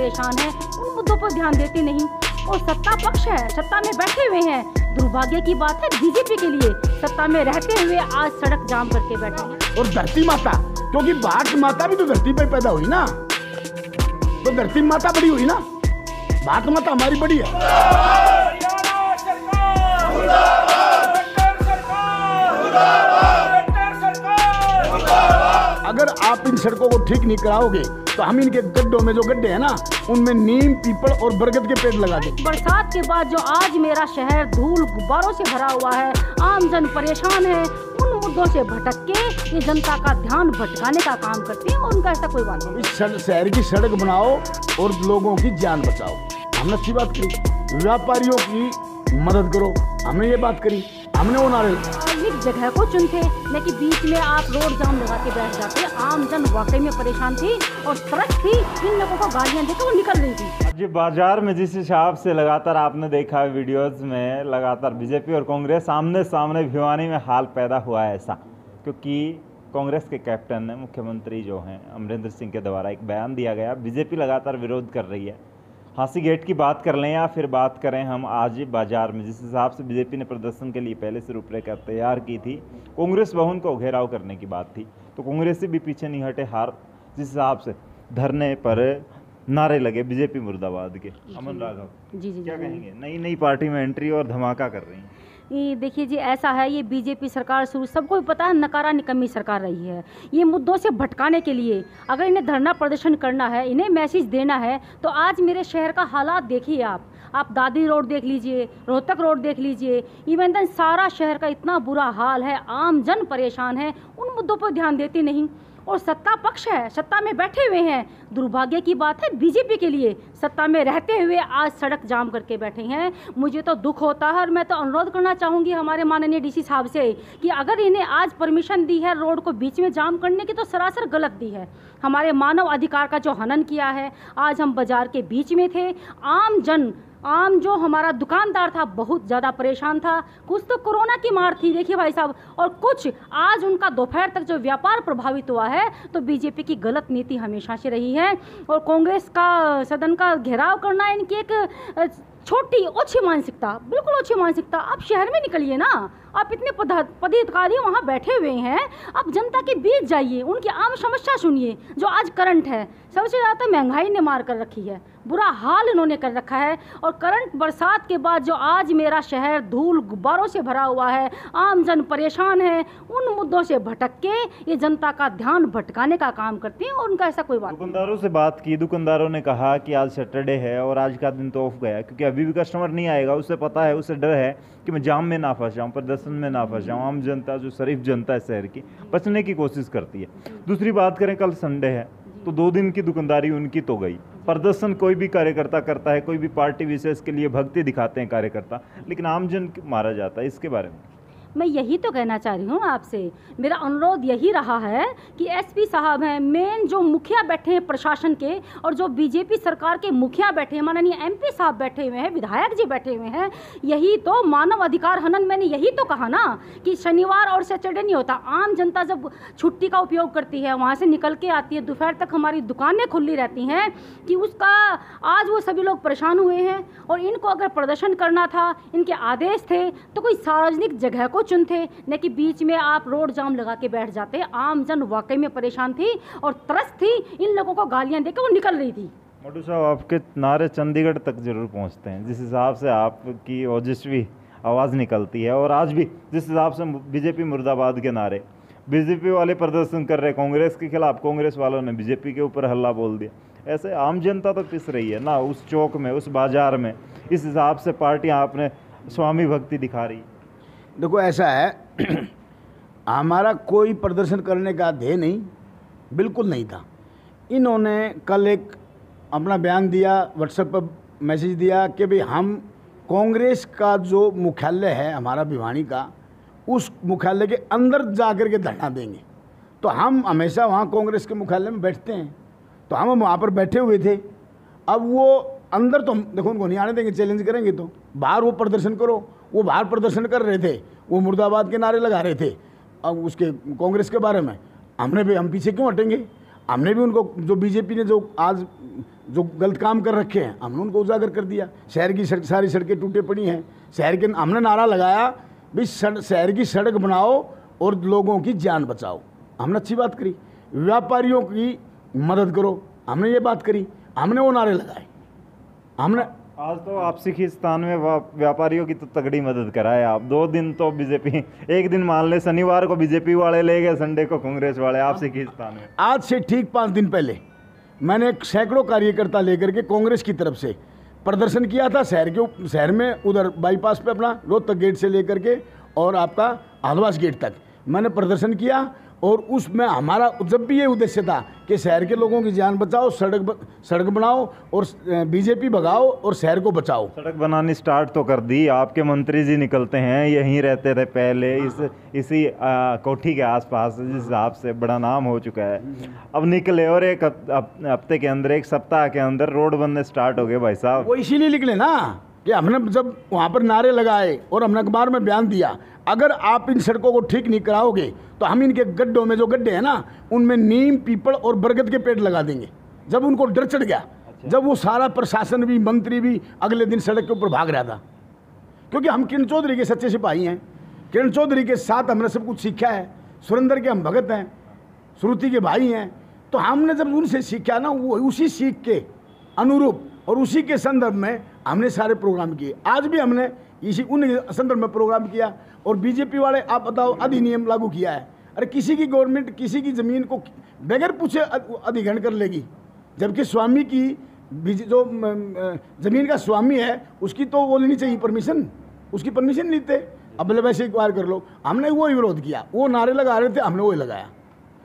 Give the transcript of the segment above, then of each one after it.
परेशान है, उन मुद्दों पर ध्यान देती नहीं। और सत्ता पक्ष है, सत्ता में बैठे हुए हैं। दुर्भाग्य की बात है बीजेपी के लिए, सत्ता में रहते हुए आज सड़क जाम करके बैठे हैं। और धरती माता, क्योंकि भारत माता भी तो धरती पर पैदा हुई ना, तो धरती माता बड़ी हुई ना, भारत माता हमारी बड़ी है। अगर आप इन सड़कों को ठीक नहीं कराओगे तो हम इनके गड्ढों में, जो गड्ढे हैं ना, उनमें नीम, पीपल और बरगद के पेड़ लगा देंगे। बरसात के बाद जो आज मेरा शहर धूल गुब्बारों से भरा हुआ है, आम जन परेशान है, उन मुद्दों से भटक के ये जनता का ध्यान भटकाने का काम करते हैं और उनका ऐसा कोई बात नहीं। इस शहर की सड़क बनाओ और लोगों की जान बचाओ। हमने अच्छी बात करी, व्यापारियों की मदद करो, हमने ये बात करी, हमने वो नारे। सार्वजनिक जगह को चुनते, लेकिन बीच में आप रोड जाम लगा के बैठ जाते। आम जन वाकई में परेशान थी और तरस थी, इन लोगों को गालियां देकर वो निकल रही थी। जी, बाजार में जिस हिसाब से लगातार आपने देखा है वीडियोस में, लगातार बीजेपी और कांग्रेस आमने सामने भिवानी में हाल पैदा हुआ है ऐसा, क्योंकि कांग्रेस के कैप्टन ने, मुख्यमंत्री जो हैं अमरिंदर सिंह के द्वारा एक बयान दिया गया, बीजेपी लगातार विरोध कर रही है। हांसी गेट की बात कर लें या फिर बात करें हम आज बाजार में, जिस हिसाब से बीजेपी ने प्रदर्शन के लिए पहले से रूपरेखा तैयार की थी, कांग्रेस भवन को घेराव करने की बात थी, तो कांग्रेस से भी पीछे नहीं हटे हार, जिस हिसाब से धरने पर नारे लगे बीजेपी मुर्दाबाद के। अमन राघव जी क्या कहेंगे? नई नई पार्टी में एंट्री और धमाका कर रही हैं। ये देखिए जी, ऐसा है, ये बीजेपी सरकार शुरू, सबको पता है, नकारा निकम्मी सरकार रही है। ये मुद्दों से भटकाने के लिए अगर इन्हें धरना प्रदर्शन करना है, इन्हें मैसेज देना है, तो आज मेरे शहर का हालात देखिए आप दादरी रोड देख लीजिए, रोहतक रोड देख लीजिए, इवन सारा शहर का इतना बुरा हाल है, आम जन परेशान है, उन मुद्दों पर ध्यान देती नहीं। और सत्ता पक्ष है, सत्ता में बैठे हुए हैं। दुर्भाग्य की बात है बीजेपी के लिए, सत्ता में रहते हुए आज सड़क जाम करके बैठे हैं। मुझे तो दुख होता है और मैं तो अनुरोध करना चाहूँगी हमारे माननीय डीसी साहब से कि अगर इन्हें आज परमिशन दी है रोड को बीच में जाम करने की, तो सरासर गलत दी है। हमारे मानव अधिकार का जो हनन किया है, आज हम बाजार के बीच में थे, आम जो हमारा दुकानदार था बहुत ज़्यादा परेशान था। कुछ तो कोरोना की मार थी, देखिए भाई साहब, और कुछ आज उनका दोपहर तक जो व्यापार प्रभावित हुआ है, तो बीजेपी की गलत नीति हमेशा से रही है। और कांग्रेस का सदन का घेराव करना इनकी एक छोटी ओछी मानसिकता, बिल्कुल ओछी मानसिकता। आप शहर में निकलिए ना, आप इतने पदाधिकारी वहाँ बैठे हुए हैं, आप जनता के बीच जाइए, उनकी आम समस्या सुनिए। जो आज करंट है, सबसे ज़्यादा महंगाई ने मार कर रखी है, बुरा हाल इन्होंने कर रखा है। और करंट बरसात के बाद जो आज मेरा शहर धूल गुब्बारों से भरा हुआ है, आम जन परेशान है, उन मुद्दों से भटक के ये जनता का ध्यान भटकाने का काम करते हैं और उनका ऐसा कोई बात। दुकानदारों से बात की, दुकानदारों ने कहा कि आज सैटरडे है और आज का दिन तो ऑफ गया, क्योंकि अभी भी कस्टमर नहीं आएगा, उसे पता है, उसे डर है कि मैं जाम में ना फंस जाऊँ, प्रदर्शन में ना फंस जाऊँ। आम जनता, जो शरीफ जनता है शहर की, बचने की कोशिश करती है। दूसरी बात करें, कल संडे है तो 2 दिन की दुकानदारी उनकी तो गई। प्रदर्शन कोई भी कार्यकर्ता करता है, कोई भी पार्टी विशेष के लिए भक्ति दिखाते हैं कार्यकर्ता, लेकिन आमजन मारा जाता है, इसके बारे में मैं यही तो कहना चाह रही हूँ आपसे। मेरा अनुरोध यही रहा है कि एसपी साहब हैं, मेन जो मुखिया बैठे हैं प्रशासन के, और जो बीजेपी सरकार के मुखिया बैठे हैं, माननीय एमपी साहब बैठे हुए हैं, विधायक जी बैठे हुए हैं, यही तो मानव अधिकार हनन। मैंने यही तो कहा ना कि शनिवार और सैटरडे नहीं होता। आम जनता जब छुट्टी का उपयोग करती है, वहाँ से निकल के आती है, दोपहर तक हमारी दुकानें खुली रहती हैं, कि उसका आज वो सभी लोग परेशान हुए हैं। और इनको अगर प्रदर्शन करना था, इनके आदेश थे, तो कोई सार्वजनिक जगह को चुनते, न कि बीच में आप रोड जाम लगा के बैठ जाते। आम जन वाकई में परेशान थी और तरस थी, इन लोगों को गालियां देकर वो निकल रही थी। मोटू साहब, आपके नारे चंडीगढ़ तक जरूर पहुंचते हैं, जिस हिसाब से आपकी ओजस्वी आवाज़ निकलती है। और आज भी जिस हिसाब से बीजेपी मुर्दाबाद के नारे, बीजेपी वाले प्रदर्शन कर रहे कांग्रेस के खिलाफ, कांग्रेस वालों ने बीजेपी के ऊपर हल्ला बोल दिया। ऐसे आम जनता तो पिस रही है ना, उस चौक में, उस बाजार में। इस हिसाब से पार्टियां आपने स्वामी भक्ति दिखा रही। देखो ऐसा है, हमारा कोई प्रदर्शन करने का ध्येय नहीं, बिल्कुल नहीं था। इन्होंने कल एक अपना बयान दिया, व्हाट्सएप पर मैसेज दिया कि भाई हम कांग्रेस का जो मुख्यालय है हमारा भिवानी का, उस मुख्यालय के अंदर जा कर के धरना देंगे। तो हम हमेशा वहाँ कांग्रेस के मुख्यालय में बैठते हैं, तो हम वहाँ पर बैठे हुए थे। अब वो अंदर तो हम देखो उनको नहीं आने देंगे, चैलेंज करेंगे तो बाहर वो प्रदर्शन करो। वो बाहर प्रदर्शन कर रहे थे, वो मुर्दाबाद के नारे लगा रहे थे अब उसके कांग्रेस के बारे में। हमने भी, हम पीछे क्यों हटेंगे? हमने भी उनको, जो बीजेपी ने जो आज जो गलत काम कर रखे हैं, हमने उनको उजागर कर दिया। शहर की सारी सड़कें टूटे पड़ी हैं। शहर के हमने नारा लगाया भी शहर की सड़क बनाओ और लोगों की जान बचाओ। हमने अच्छी बात करी। व्यापारियों की मदद करो, हमने ये बात करी, हमने वो नारे लगाए। हमने आज तो आपसी खींचतान में व्यापारियों की तो तगड़ी मदद कराए आप। 2 दिन तो बीजेपी, एक दिन मान ले शनिवार को बीजेपी वाले ले गए, संडे को कांग्रेस वाले, आपसी खींचतान में। आज से ठीक 5 दिन पहले मैंने सैकड़ों कार्यकर्ता लेकर के कांग्रेस की तरफ से प्रदर्शन किया था शहर में, उधर बाईपास पे अपना रोहतक गेट से लेकर के और आपका हलवास गेट तक मैंने प्रदर्शन किया। और उसमें हमारा जब भी ये उद्देश्य था कि शहर के लोगों की जान बचाओ, सड़क बनाओ और बीजेपी भगाओ और शहर को बचाओ। सड़क बनानी स्टार्ट तो कर दी। आपके मंत्री जी निकलते हैं, यहीं रहते थे पहले इसी कोठी के आसपास, जिस हिसाब से बड़ा नाम हो चुका है। अब निकले और एक हफ्ते के अंदर, एक सप्ताह के अंदर रोड बनने स्टार्ट हो गए भाई साहब। वो इसीलिए निकले ना कि हमने जब वहाँ पर नारे लगाए और हमने अखबार में बयान दिया, अगर आप इन सड़कों को ठीक नहीं कराओगे तो हम इनके गड्ढों में, जो गड्ढे हैं ना, उनमें नीम, पीपल और बरगद के पेड़ लगा देंगे। जब उनको डर चढ़ गया, जब वो सारा प्रशासन भी, मंत्री भी अगले दिन सड़क के ऊपर भाग रहा था, क्योंकि हम किरण चौधरी के सच्चे सिपाही हैं। किरण चौधरी के साथ हमने सब कुछ सीखा है। सुरेंद्र के हम भगत हैं, श्रुति के भाई हैं। तो हमने जब उनसे सीखा ना, वो उसी सीख के अनुरूप और उसी के संदर्भ में हमने सारे प्रोग्राम किए। आज भी हमने इसी उन संदर्भ में प्रोग्राम किया। और बीजेपी वाले, आप बताओ, अधिनियम लागू किया है। अरे किसी की गवर्नमेंट किसी की ज़मीन को बगैर पूछे अधिग्रहण कर लेगी, जबकि स्वामी की जो ज़मीन का स्वामी है उसकी तो वो लेनी चाहिए परमिशन, उसकी परमिशन नहीं लेते। अब वैसे एक बार कर लो। हमने वो विरोध किया, वो नारे लगा रहे थे, हमने वही लगाया।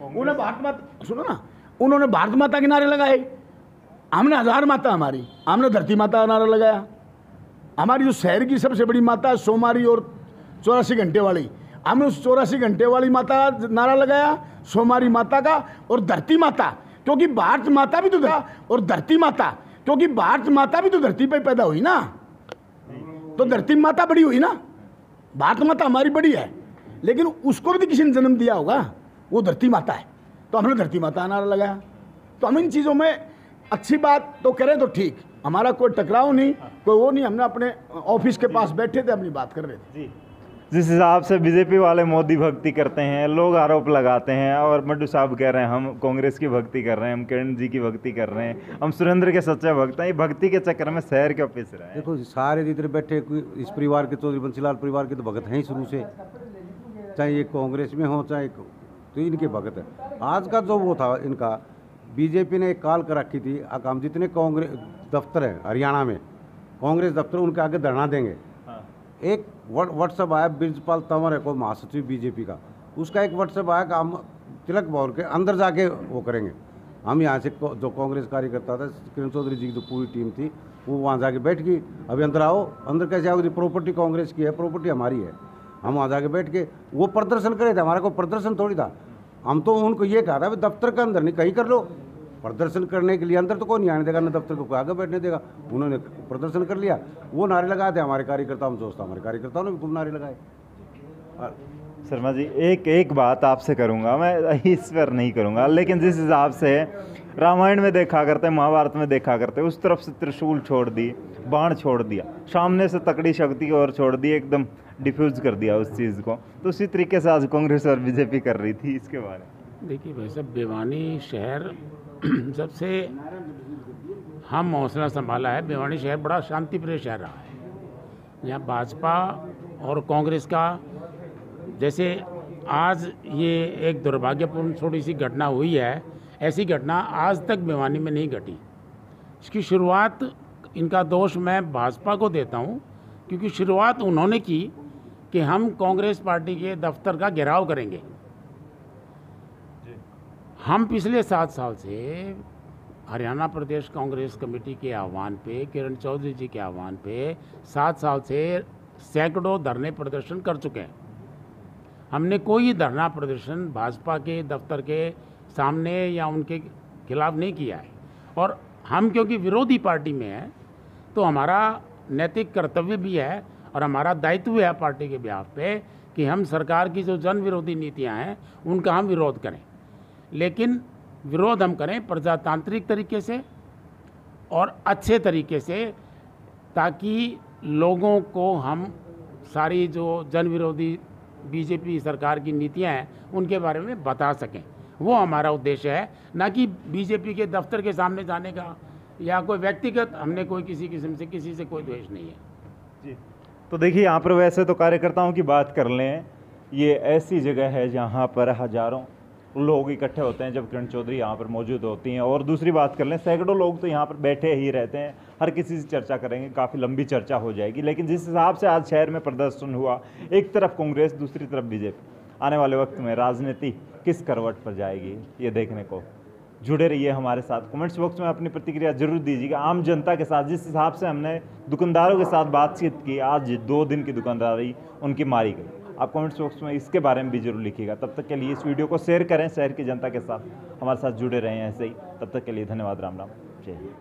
उन्होंने भारत माता, सुनो ना, उन्होंने भारत माता के नारे लगाए, हमने हजार माता, हमारी हमने धरती माता का नारा लगाया। हमारी जो शहर की सबसे बड़ी माता है सोमारी और 84 घंटे वाली, हमने उस 84 घंटे वाली माता का नारा लगाया, सोमारी माता का और धरती माता, क्योंकि भारत माता भी तो था, और धरती माता, क्योंकि भारत माता भी तो धरती पे पैदा हुई ना, तो धरती माता बड़ी हुई ना। भारत माता हमारी बड़ी है, लेकिन उसको भी किसी ने जन्म दिया होगा, वो धरती माता है। तो हमने धरती माता का नारा लगाया। तो हम इन चीज़ों में अच्छी बात तो करें तो ठीक, हमारा कोई टकराव नहीं, कोई वो नहीं। हमने अपने ऑफिस के पास बैठे थे, अपनी बात कर रहे थे। जी, जिस हिसाब से बीजेपी वाले मोदी भक्ति करते हैं, लोग आरोप लगाते हैं, और मड्डू साहब कह रहे हैं हम कांग्रेस की भक्ति कर रहे हैं, हम किरण जी की भक्ति कर रहे हैं, हम सुरेंद्र के सच्चे भक्त हैं, ये भक्ति के चक्कर में शहर क्यों पिस रहे हैं? देखो, सारे इधर बैठे इस परिवार के, चौधरी बंसीलाल परिवार के तो भगत हैं ही शुरू से, चाहे ये कांग्रेस में हो चाहे, तो इनके भगत है। आज का जो वो था इनका, बीजेपी ने एक कॉल कर रखी थी, हम जितने कांग्रेस दफ्तर हैं हरियाणा में, कांग्रेस दफ्तर, उनके आगे धरना देंगे। एक व्हाट्सएप आया, ब्रिजपाल तंवर है को महासचिव बीजेपी का, उसका एक व्हाट्सएप आया कि हम तिलक भवन के अंदर जाके वो करेंगे। हम यहाँ से जो कांग्रेस कार्यकर्ता था, किरण चौधरी जी की जो पूरी टीम थी, वो वहाँ जाके बैठ गई। अभी अंदर आओ, अंदर कैसे आओगे? प्रॉपर्टी कांग्रेस की है, प्रॉपर्टी हमारी है। हम वहाँ जाके बैठ के वो प्रदर्शन करे थे, हमारा कोई प्रदर्शन थोड़ी था। हम तो उनको ये कहा था भाई दफ्तर के अंदर नहीं, कहीं कर लो प्रदर्शन करने के लिए, अंदर तो कोई नहीं आने देगा, ना दफ्तर को कोई आगे बैठने देगा। उन्होंने प्रदर्शन कर लिया, वो नारे लगाए थे हमारे कार्यकर्ता, हम दोस्त हमारे कार्यकर्ताओं ने भी खूब नारे लगाए। शर्मा जी, एक बात आपसे करूंगा, मैं इस पर नहीं करूंगा, लेकिन जिस हिसाब से रामायण में देखा करते, महाभारत में देखा करते, उस तरफ से त्रिशूल छोड़ दी, बाण छोड़ दिया, सामने से तकड़ी शक्ति और छोड़ दी, एकदम डिफ्यूज कर दिया उस चीज़ को, तो उसी तरीके से आज कांग्रेस और बीजेपी कर रही थी। इसके बारे में देखिए भाई साहब, भिवानी शहर जब से हम हौसला संभाला है, भिवानी शहर बड़ा शांतिप्रिय शहर रहा है। यहाँ भाजपा और कांग्रेस का, जैसे आज ये एक दुर्भाग्यपूर्ण थोड़ी सी घटना हुई है, ऐसी घटना आज तक भिवानी में नहीं घटी। इसकी शुरुआत, इनका दोष मैं भाजपा को देता हूँ, क्योंकि शुरुआत उन्होंने की कि हम कांग्रेस पार्टी के दफ्तर का घेराव करेंगे। हम पिछले 7 साल से हरियाणा प्रदेश कांग्रेस कमेटी के आह्वान पे, किरण चौधरी जी के आह्वान पे 7 साल से सैकड़ों धरने प्रदर्शन कर चुके हैं। हमने कोई धरना प्रदर्शन भाजपा के दफ्तर के सामने या उनके खिलाफ नहीं किया है। और हम क्योंकि विरोधी पार्टी में हैं, तो हमारा नैतिक कर्तव्य भी है और हमारा दायित्व है पार्टी के बिहाफ पे कि हम सरकार की जो जन विरोधी नीतियां हैं उनका हम विरोध करें। लेकिन विरोध हम करें प्रजातांत्रिक तरीके से और अच्छे तरीके से, ताकि लोगों को हम सारी जो जन विरोधी बीजेपी सरकार की नीतियां हैं उनके बारे में बता सकें। वो हमारा उद्देश्य है, ना कि बीजेपी के दफ्तर के सामने जाने का या कोई व्यक्तिगत, हमने कोई किसी किस्म से किसी से कोई द्वेष नहीं है जी। तो देखिए यहाँ पर वैसे तो कार्यकर्ताओं की बात कर लें, ये ऐसी जगह है जहाँ पर हजारों लोग इकट्ठे होते हैं जब किरण चौधरी यहाँ पर मौजूद होती हैं। और दूसरी बात कर लें, सैकड़ों लोग तो यहाँ पर बैठे ही रहते हैं, हर किसी से चर्चा करेंगे, काफ़ी लंबी चर्चा हो जाएगी। लेकिन जिस हिसाब से आज शहर में प्रदर्शन हुआ, एक तरफ कांग्रेस दूसरी तरफ बीजेपी, आने वाले वक्त में राजनीति किस करवट पर जाएगी ये देखने को। जुड़े रहिए हमारे साथ, कमेंट्स बॉक्स में अपनी प्रतिक्रिया जरूर दीजिएगा। आम जनता के साथ जिस हिसाब से हमने दुकानदारों के साथ बातचीत की, आज 2 दिन की दुकानदारी उनकी मारी गई, आप कमेंट्स बॉक्स में इसके बारे में भी जरूर लिखिएगा। तब तक के लिए इस वीडियो को शेयर करें, शहर की जनता के साथ हमारे साथ जुड़े रहें ऐसे ही। तब तक के लिए धन्यवाद, राम राम, जय हिंद।